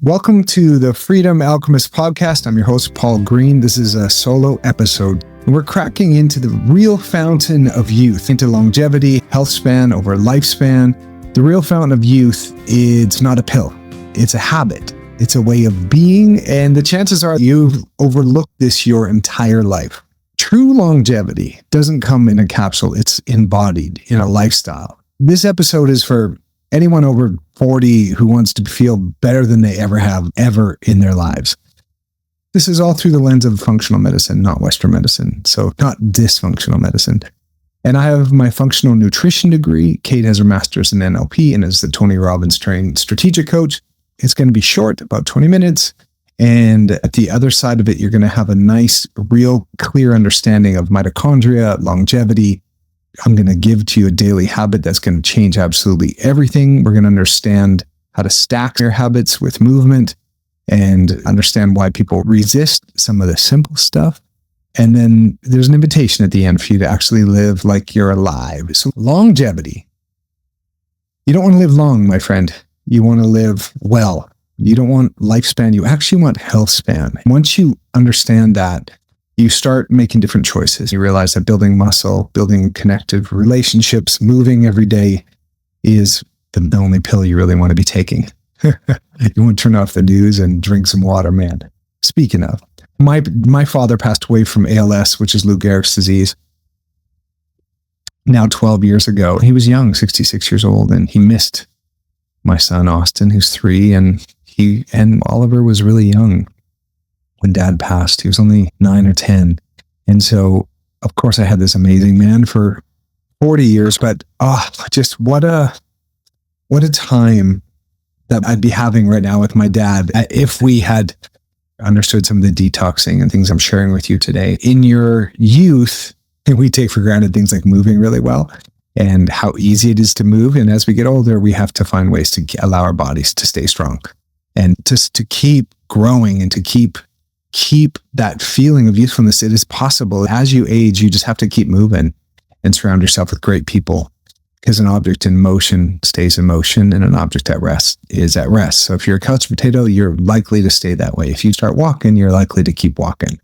Welcome to the Freedom Alchemist podcast. I'm your host, Paul Greene. This is a solo episode. We're cracking into the real fountain of youth, into longevity, health span over lifespan. The real fountain of youth, it's not a pill. It's a habit. It's a way of being, and the chances are you've overlooked this your entire life. True longevity doesn't come in a capsule. It's embodied in a lifestyle. This episode is for anyone over 40 who wants to feel better than they ever have ever in their lives. This is all through the lens of functional medicine, not Western medicine. So not dysfunctional medicine. And I have my functional nutrition degree. Kate has her master's in NLP and is the Tony Robbins trained strategic coach. It's going to be short, about 20 minutes. And at the other side of it, you're going to have a nice, real clear understanding of mitochondria, longevity. I'm going to give to you a daily habit that's going to change absolutely everything. We're going to understand how to stack your habits with movement and understand why people resist some of the simple stuff. And then there's an invitation at the end for you to actually live like you're alive. So longevity. You don't want to live long, my friend. You want to live well. You don't want lifespan. You actually want health span. Once you understand that, you start making different choices. You realize that building muscle, building connective relationships, moving every day is the only pill you really want to be taking. You want to turn off the news and drink some water, man. Speaking of, my father passed away from ALS, which is Lou Gehrig's disease, now 12 years ago. He was young, 66 years old, and he missed my son, Austin, who's 3, and Oliver was really young when Dad passed. He was only 9 or 10. And so, of course, I had this amazing man for 40 years, but just what a time that I'd be having right now with my dad if we had understood some of the detoxing and things I'm sharing with you today. In your youth, we take for granted things like moving really well and how easy it is to move. And as we get older, we have to find ways to allow our bodies to stay strong and just to keep growing and to keep that feeling of youthfulness. It is possible. As you age, you just have to keep moving and surround yourself with great people, because an object in motion stays in motion and an object at rest is at rest. So if you're a couch potato, you're likely to stay that way. If you start walking, you're likely to keep walking.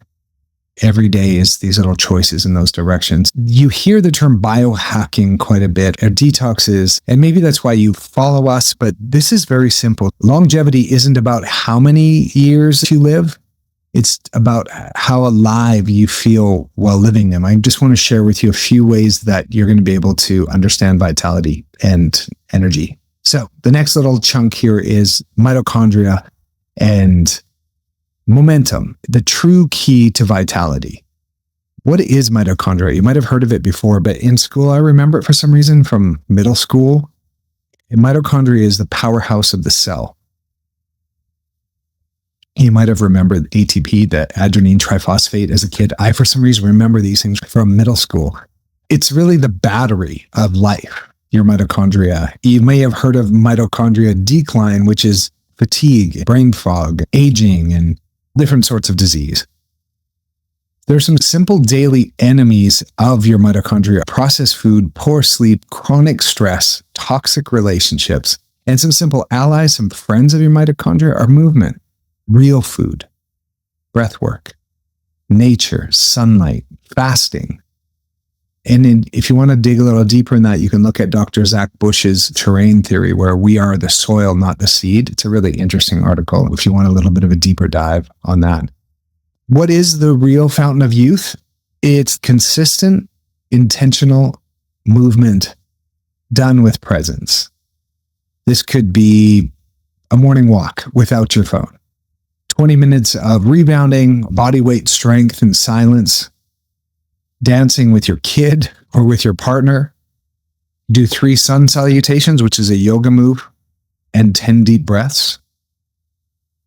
Every day is these little choices in those directions. You hear the term biohacking quite a bit, or detoxes, and maybe that's why you follow us, but this is very simple. Longevity isn't about how many years you live. It's about how alive you feel while living them. I just want to share with you a few ways that you're going to be able to understand vitality and energy. So the next little chunk here is mitochondria and momentum, the true key to vitality. What is mitochondria? You might have heard of it before, but in school, I remember it for some reason from middle school. Mitochondria is the powerhouse of the cell. You might have remembered ATP, the adenine triphosphate, as a kid. I, for some reason, remember these things from middle school. It's really the battery of life, your mitochondria. You may have heard of mitochondria decline, which is fatigue, brain fog, aging, and different sorts of disease. There's some simple daily enemies of your mitochondria: processed food, poor sleep, chronic stress, toxic relationships. And some simple allies, some friends of your mitochondria are movement, real food, breath work, nature, sunlight, fasting. And if you want to dig a little deeper in that, you can look at Dr. Zach Bush's terrain theory, where we are the soil, not the seed. It's a really interesting article if you want a little bit of a deeper dive on that. What is the real fountain of youth? It's consistent, intentional movement done with presence. This could be a morning walk without your phone, 20 minutes of rebounding, body weight strength and silence, dancing with your kid or with your partner, do 3 sun salutations, which is a yoga move, and 10 deep breaths.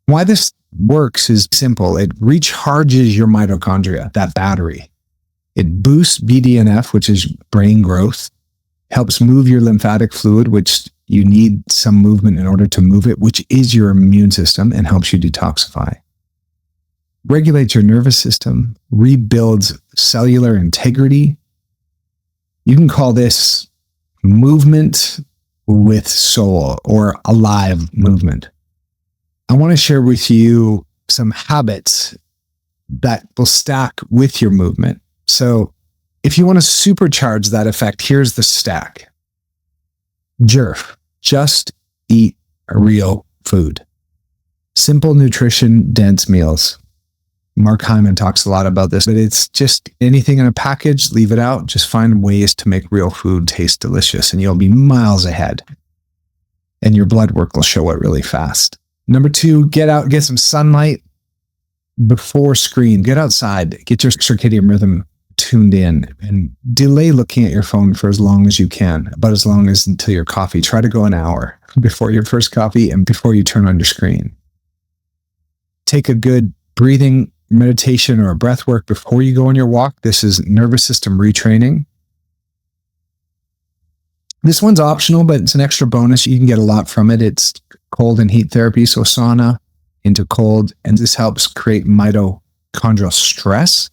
Why this works is simple. It recharges your mitochondria, that battery. It boosts BDNF, which is brain growth, helps move your lymphatic fluid, which you need some movement in order to move it, which is your immune system, and helps you detoxify. Regulates your nervous system, rebuilds cellular integrity. You can call this movement with soul, or alive movement. I want to share with you some habits that will stack with your movement. So if you want to supercharge that effect, here's the stack. JERF, just eat real food. Simple nutrition, dense meals. Mark Hyman talks a lot about this, but it's just anything in a package, leave it out. Just find ways to make real food taste delicious and you'll be miles ahead. And your blood work will show it really fast. Number 2, get out, get some sunlight before screen. Get outside, get your circadian rhythm tuned in, and delay looking at your phone for as long as you can, about as long as until your coffee. Try to go an hour before your first coffee and before you turn on your screen. Take a good breathing meditation or a breath work before you go on your walk. This is nervous system retraining. This one's optional, but it's an extra bonus. You can get a lot from it. It's cold and heat therapy, so sauna into cold, and this helps create mitochondrial stress,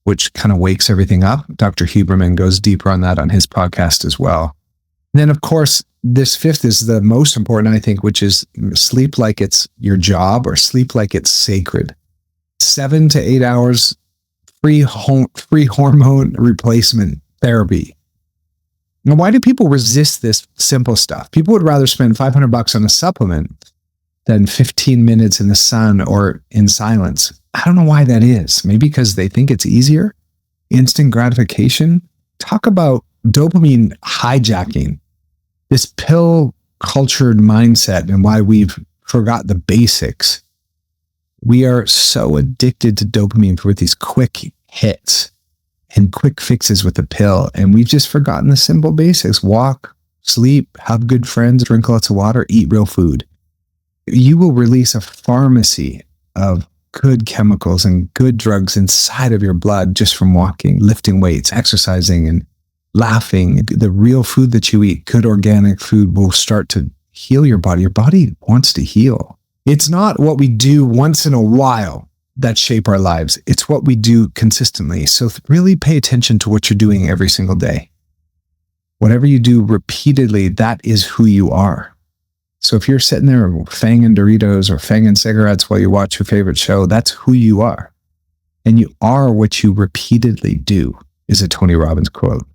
which kind of wakes everything up. Dr. Huberman goes deeper on that on his podcast as well. And then, of course, this 5th is the most important, I think, which is sleep like it's your job or sleep like it's sacred. 7 to 8 hours free hormone replacement therapy. Now, why do people resist this simple stuff? People would rather spend $500 on a supplement than 15 minutes in the sun or in silence. I don't know why that is. Maybe because they think it's easier. Instant gratification. Talk about dopamine hijacking. This pill-cultured mindset and why we've forgot the basics. We are so addicted to dopamine with these quick hits and quick fixes with the pill. And we've just forgotten the simple basics. Walk, sleep, have good friends, drink lots of water, eat real food. You will release a pharmacy of good chemicals and good drugs inside of your blood just from walking, lifting weights, exercising, and laughing. The real food that you eat, good organic food, will start to heal your body. Your body wants to heal. It's not what we do once in a while that shape our lives. It's what we do consistently. So really pay attention to what you're doing every single day. Whatever you do repeatedly, that is who you are. So if you're sitting there fanging Doritos or fanging cigarettes while you watch your favorite show, that's who you are. And you are what you repeatedly do, is a Tony Robbins quote.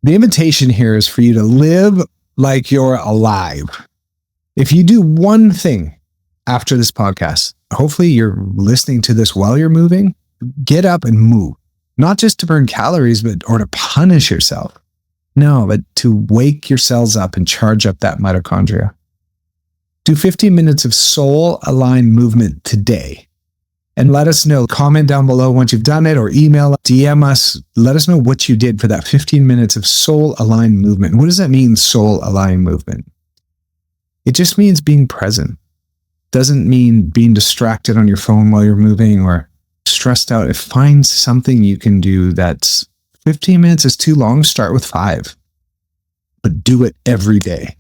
The invitation here is for you to live like you're alive. If you do one thing after this podcast, hopefully you're listening to this while you're moving, get up and move. Not just to burn calories, or to punish yourself. No, but to wake your cells up and charge up that mitochondria. Do 15 minutes of soul-aligned movement today. And let us know. Comment down below once you've done it, or email, DM us. Let us know what you did for that 15 minutes of soul-aligned movement. What does that mean, soul-aligned movement? It just means being present. Doesn't mean being distracted on your phone while you're moving or stressed out. Find something you can do that's 15 minutes is too long. Start with 5, but do it every day.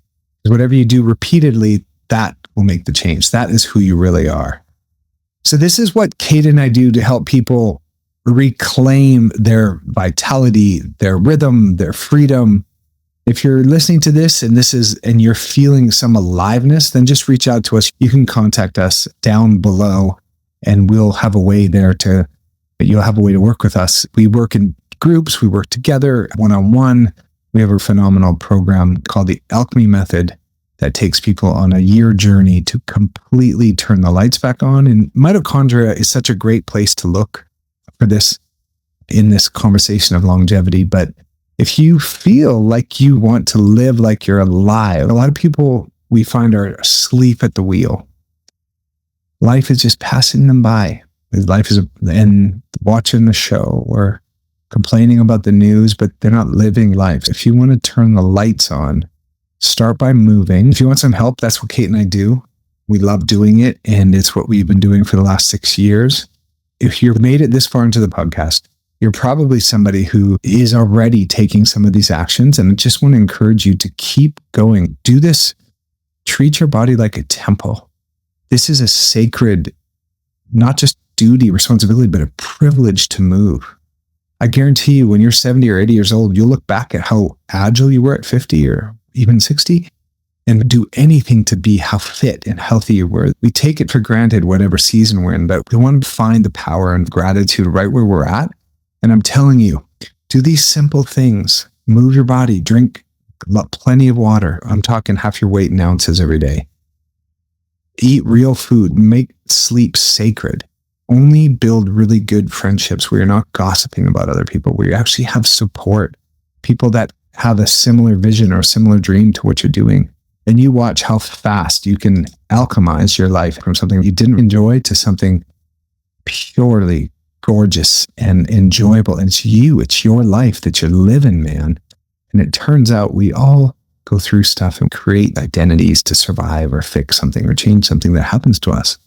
Whatever you do repeatedly, that will make the change. That is who you really are. So this is what Kate and I do to help people reclaim their vitality, their rhythm, their freedom. If you're listening to this and you're feeling some aliveness, then just reach out to us. You can contact us down below and we'll have a way you'll have a way to work with us. We work in groups, we work together one-on-one. We have a phenomenal program called the Alchemy Method that takes people on a year journey to completely turn the lights back on. And mitochondria is such a great place to look for this in this conversation of longevity. But if you feel like you want to live like you're alive, a lot of people we find are asleep at the wheel. Life is just passing them by. Life is and watching the show or complaining about the news, but they're not living life. If you want to turn the lights on, start by moving. If you want some help, that's what Kate and I do. We love doing it, and it's what we've been doing for the last 6 years. If you've made it this far into the podcast, you're probably somebody who is already taking some of these actions, and I just want to encourage you to keep going. Do this. Treat your body like a temple. This is a sacred, not just duty, responsibility, but a privilege to move. I guarantee you, when you're 70 or 80 years old, you'll look back at how agile you were at 50 or even 60, and do anything to be how fit and healthy you were. We take it for granted whatever season we're in, but we want to find the power and gratitude right where we're at. And I'm telling you, do these simple things. Move your body, drink plenty of water. I'm talking half your weight in ounces every day. Eat real food. Make sleep sacred. Only build really good friendships where you're not gossiping about other people, where you actually have support, people that have a similar vision or a similar dream to what you're doing. And you watch how fast you can alchemize your life from something you didn't enjoy to something purely gorgeous and enjoyable. And it's your life that you're living, man. And it turns out we all go through stuff and create identities to survive or fix something or change something that happens to us.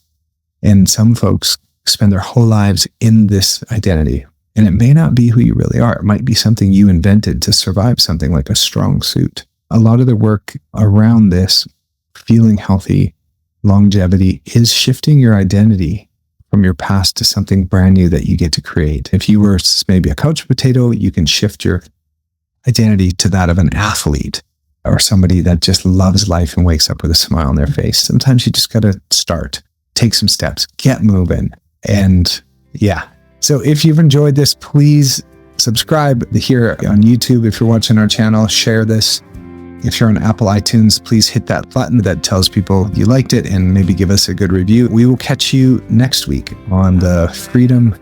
And some folks spend their whole lives in this identity. And it may not be who you really are. It might be something you invented to survive something like a strong suit. A lot of the work around this, feeling healthy, longevity, is shifting your identity from your past to something brand new that you get to create. If you were maybe a couch potato, you can shift your identity to that of an athlete or somebody that just loves life and wakes up with a smile on their face. Sometimes you just got to start, take some steps, get moving. And yeah. So if you've enjoyed this, please subscribe here on YouTube. If you're watching our channel, share this. If you're on Apple iTunes, please hit that button that tells people you liked it and maybe give us a good review. We will catch you next week on the Freedom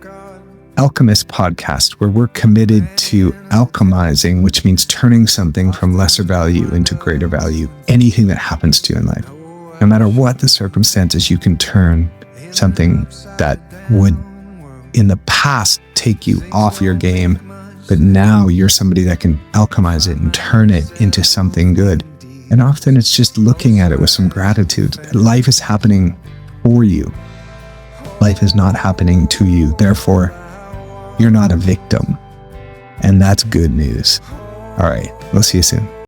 Alchemist podcast, where we're committed to alchemizing, which means turning something from lesser value into greater value. Anything that happens to you in life, no matter what the circumstances, you can turn something that would in the past take you off your game, but now you're somebody that can alchemize it and turn it into something good. And often it's just looking at it with some gratitude. Life is happening for you. Life is not happening to you. Therefore, you're not a victim. And that's good news. All right, we'll see you soon.